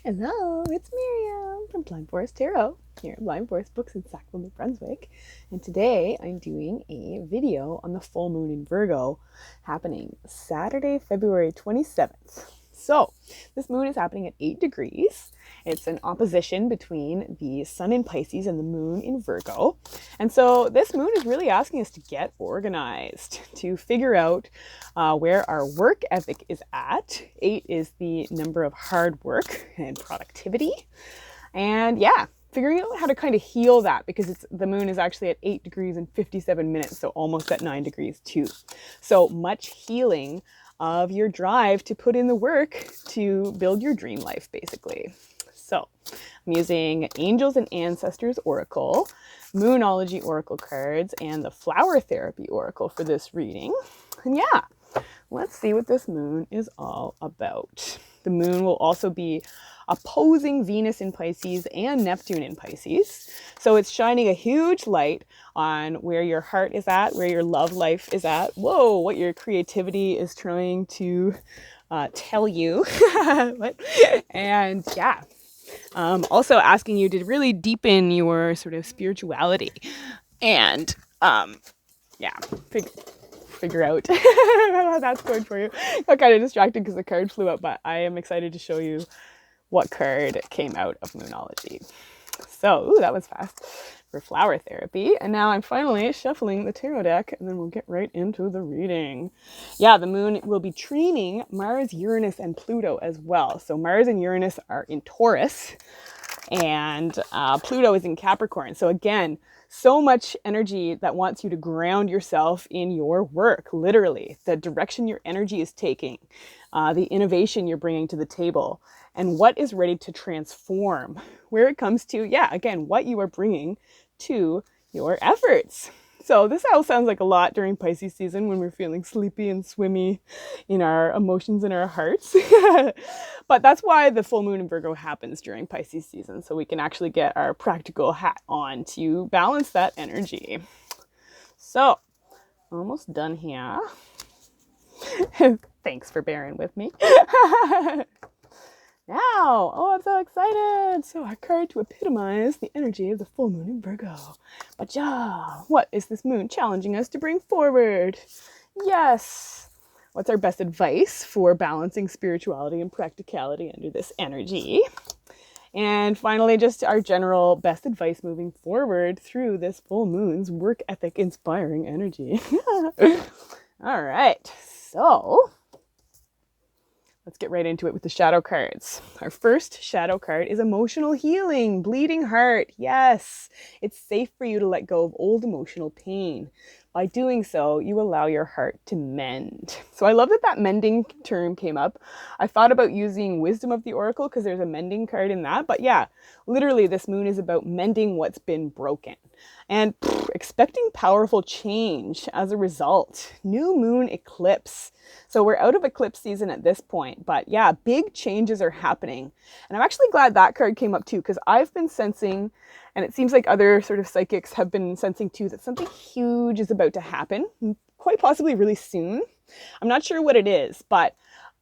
Hello, it's Miriam from Blind Forest Tarot here at Blind Forest Books in Sackville, New Brunswick. And today I'm doing a video on the full moon in Virgo happening Saturday, February 27th. So this moon is happening at 8 degrees. It's an opposition between the sun in Pisces and the moon in Virgo. And so this moon is really asking us to get organized, to figure out where our work ethic is at. 8 is the number of hard work and productivity. And yeah, figuring out how to kind of heal that, because the moon is actually at 8 degrees and 57 minutes, so almost at 9 degrees too. So much healing of your drive to put in the work to build your dream life, basically. So I'm using Angels and Ancestors Oracle, Moonology Oracle cards, and the Flower Therapy Oracle for this reading. And yeah, let's see what this moon is all about. The moon will also be opposing Venus in Pisces and Neptune in Pisces. So it's shining a huge light on where your heart is at, where your love life is at. Whoa, what your creativity is trying to tell you. And yeah, also asking you to really deepen your sort of spirituality and yeah, figure out how that's going for you. I got kind of distracted because the card flew up, but I am excited to show you what card came out of Moonology. So, ooh, that was fast, for flower therapy. And now I'm finally shuffling the tarot deck, and then we'll get right into the reading. Yeah, the moon will be trining Mars, Uranus, and Pluto as well. So Mars and Uranus are in Taurus, and Pluto is in Capricorn. So again, so much energy that wants you to ground yourself in your work, literally. The direction your energy is taking, the innovation you're bringing to the table, and what is ready to transform. Where it comes to, yeah, again, what you are bringing to your efforts. So this all sounds like a lot during Pisces season when we're feeling sleepy and swimmy in our emotions and our hearts. But that's why the full moon in Virgo happens during Pisces season, so we can actually get our practical hat on to balance that energy. So, almost done here. Thanks for bearing with me. Now, oh, I'm so excited. So our card to epitomize the energy of the full moon in Virgo. But yeah, what is this moon challenging us to bring forward? Yes. What's our best advice for balancing spirituality and practicality under this energy? And finally, just our general best advice moving forward through this full moon's work ethic inspiring energy. All right, so let's get right into it with the shadow cards. Our first shadow card is emotional healing, bleeding heart. Yes, it's safe for you to let go of old emotional pain. By doing so, you allow your heart to mend. So I love that that mending term came up. I thought about using Wisdom of the Oracle because there's a mending card in that. But yeah, literally this moon is about mending what's been broken. And expecting powerful change as a result. New moon eclipse. So we're out of eclipse season at this point. But yeah, big changes are happening. And I'm actually glad that card came up too, because I've been sensing, and it seems like other sort of psychics have been sensing too, that something huge is about to happen, quite possibly really soon. I'm not sure what it is, but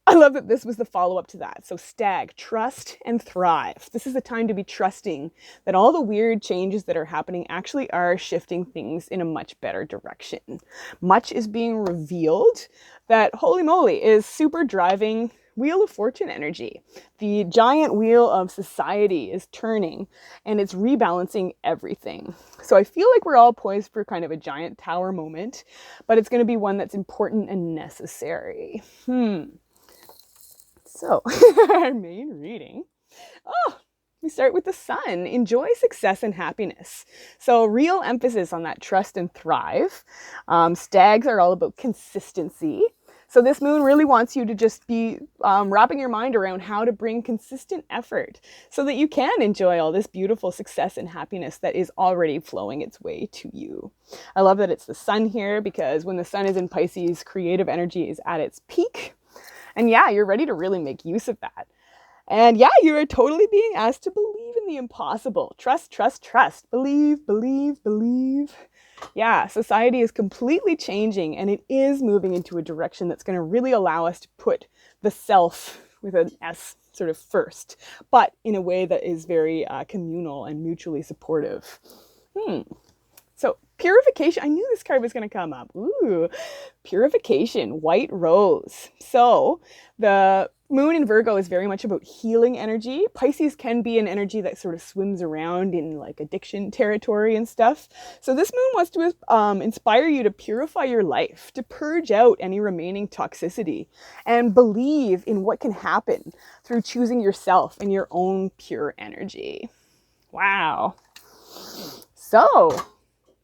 I love that this was the follow-up to that. So Stag, trust and thrive. This is the time to be trusting that all the weird changes that are happening actually are shifting things in a much better direction. Much is being revealed that, holy moly, is super driving Wheel of Fortune energy. The giant wheel of society is turning and it's rebalancing everything. So I feel like we're all poised for kind of a giant tower moment, but it's going to be one that's important and necessary. So our main reading. We start with the sun. Enjoy success and happiness. So real emphasis on that trust and thrive. Stags are all about consistency. So this moon really wants you to just be wrapping your mind around how to bring consistent effort so that you can enjoy all this beautiful success and happiness that is already flowing its way to you. I love that it's the sun here, because when the sun is in Pisces, creative energy is at its peak. And yeah, you're ready to really make use of that. And yeah, you are totally being asked to believe in the impossible. Trust, trust, trust. Believe, believe, believe. Yeah, society is completely changing, and it is moving into a direction that's going to really allow us to put the self with an S sort of first, but in a way that is very communal and mutually supportive. So purification, I knew this card was going to come up. Ooh, purification, white rose. So the moon in Virgo is very much about healing energy. Pisces can be an energy that sort of swims around in like addiction territory and stuff. So this moon wants to inspire you to purify your life, to purge out any remaining toxicity, and believe in what can happen through choosing yourself and your own pure energy. Wow. So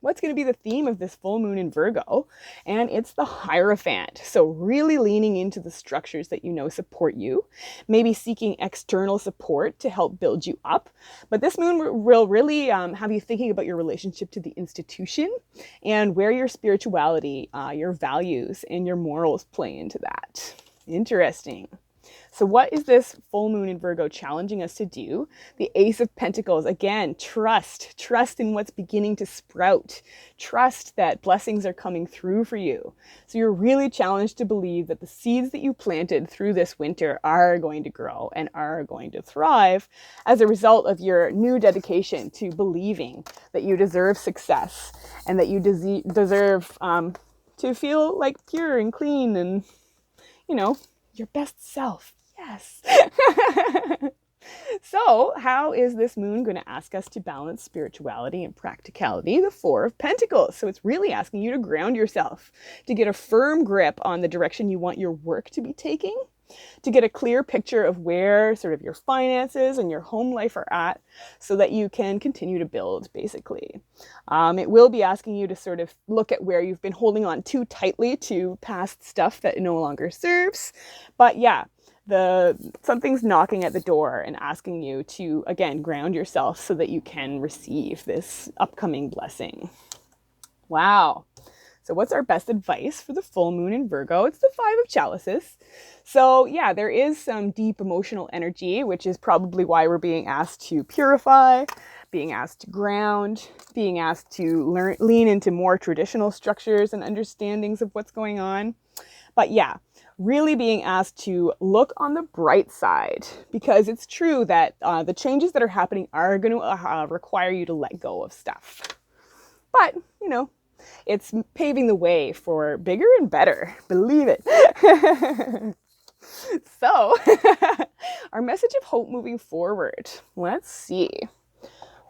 what's going to be the theme of this full moon in Virgo? And it's the Hierophant. So really leaning into the structures that you know support you, maybe seeking external support to help build you up. But this moon will really have you thinking about your relationship to the institution and where your spirituality, your values, and your morals play into that. Interesting. So what is this full moon in Virgo challenging us to do? The Ace of Pentacles, again, trust in what's beginning to sprout. Trust that blessings are coming through for you. So you're really challenged to believe that the seeds that you planted through this winter are going to grow and are going to thrive as a result of your new dedication to believing that you deserve success and that you deserve to feel like pure and clean and, you know, your best self. Yes. So how is this moon going to ask us to balance spirituality and practicality? The Four of Pentacles. So it's really asking you to ground yourself, to get a firm grip on the direction you want your work to be taking, to get a clear picture of where sort of your finances and your home life are at so that you can continue to build, basically. It will be asking you to sort of look at where you've been holding on too tightly to past stuff that no longer serves. But yeah, something's knocking at the door and asking you to, again, ground yourself so that you can receive this upcoming blessing. Wow. So what's our best advice for the full moon in Virgo? It's the Five of Chalices. So yeah, there is some deep emotional energy, which is probably why we're being asked to purify, being asked to ground, being asked to lean into more traditional structures and understandings of what's going on. But yeah, really being asked to look on the bright side, because it's true that the changes that are happening are going to require you to let go of stuff. But, you know, it's paving the way for bigger and better. Believe it. So, our message of hope moving forward. Let's see.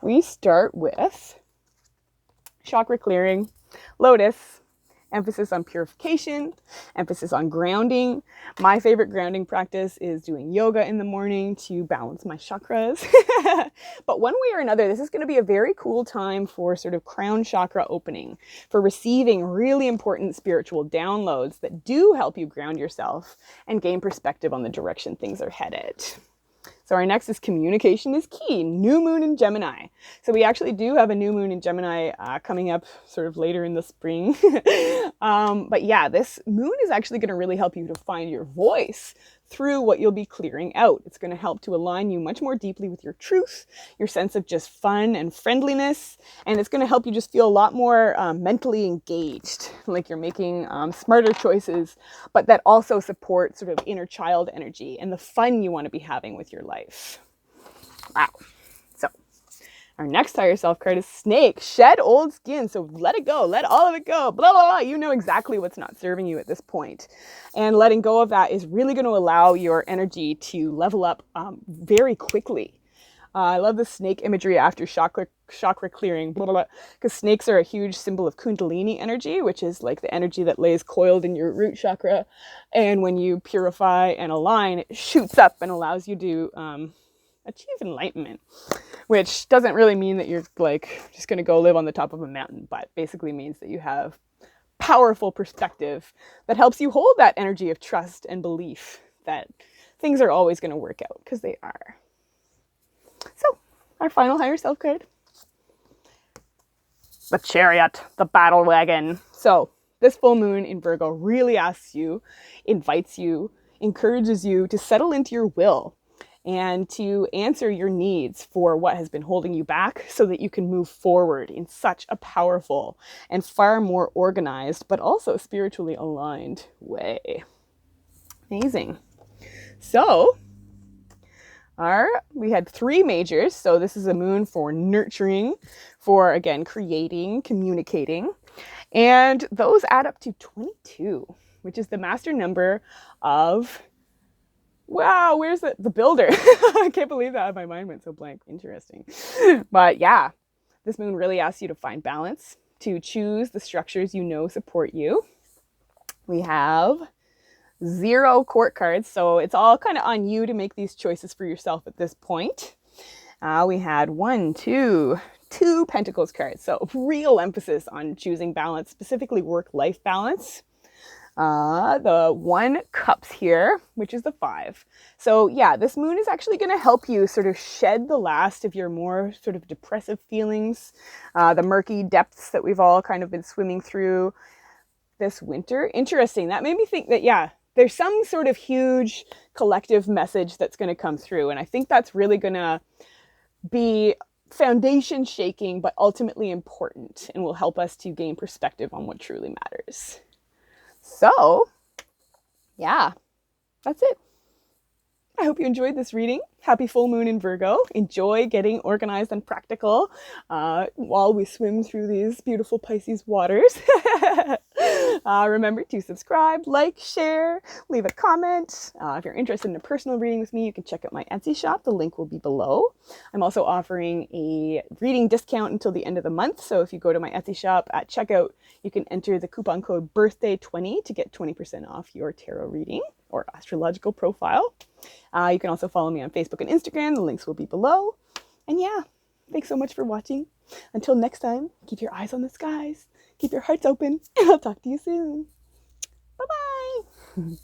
We start with chakra clearing, lotus, emphasis on purification, emphasis on grounding. My favorite grounding practice is doing yoga in the morning to balance my chakras. But one way or another, this is going to be a very cool time for sort of crown chakra opening, for receiving really important spiritual downloads that do help you ground yourself and gain perspective on the direction things are headed. So our next is communication is key, new moon in Gemini. So we actually do have a new moon in Gemini coming up sort of later in the spring. But yeah, this moon is actually going to really help you to find your voice through what you'll be clearing out. It's going to help to align you much more deeply with your truth, your sense of just fun and friendliness, and it's going to help you just feel a lot more mentally engaged, like you're making smarter choices, but that also support sort of inner child energy and the fun you want to be having with your life. Wow. So our next higher self card is Snake. Shed old skin. So let it go. Let all of it go. Blah, blah, blah. You know exactly what's not serving you at this point. And letting go of that is really going to allow your energy to level up very quickly. I love the snake imagery after chakra clearing, blah, blah, blah, because snakes are a huge symbol of Kundalini energy, which is like the energy that lays coiled in your root chakra. And when you purify and align, it shoots up and allows you to achieve enlightenment, which doesn't really mean that you're like just going to go live on the top of a mountain, but basically means that you have powerful perspective that helps you hold that energy of trust and belief that things are always going to work out, because they are. So our final higher self card, the Chariot, the battle wagon. So this full moon in Virgo really asks you, invites you, encourages you to settle into your will and to answer your needs for what has been holding you back so that you can move forward in such a powerful and far more organized, but also spiritually aligned way. Amazing. So We had 3 majors. So this is a moon for nurturing, for again, creating, communicating. And those add up to 22, which is the master number of, wow, where's the builder? I can't believe that. My mind went so blank. Interesting. But yeah, this moon really asks you to find balance, to choose the structures you know support you. We have 0 court cards, so it's all kind of on you to make these choices for yourself at this point. We had 2 Pentacles cards, so real emphasis on choosing balance, specifically work-life balance. The 1 Cups here, which is the 5. So yeah, this moon is actually going to help you sort of shed the last of your more sort of depressive feelings, the murky depths that we've all kind of been swimming through this winter. Interesting. That made me think that, yeah, there's some sort of huge collective message that's going to come through. And I think that's really going to be foundation shaking, but ultimately important, and will help us to gain perspective on what truly matters. So, yeah, that's it. I hope you enjoyed this reading. Happy full moon in Virgo. Enjoy getting organized and practical while we swim through these beautiful Pisces waters. Remember to subscribe, like, share, leave a comment. If you're interested in a personal reading with me, you can check out my Etsy shop. The link will be below. I'm also offering a reading discount until the end of the month. So if you go to my Etsy shop at checkout, you can enter the coupon code birthday20 to get 20% off your tarot reading or astrological profile. You can also follow me on Facebook and Instagram. The links will be below. And yeah, thanks so much for watching. Until next time, keep your eyes on the skies, keep your hearts open, and I'll talk to you soon. Bye-bye.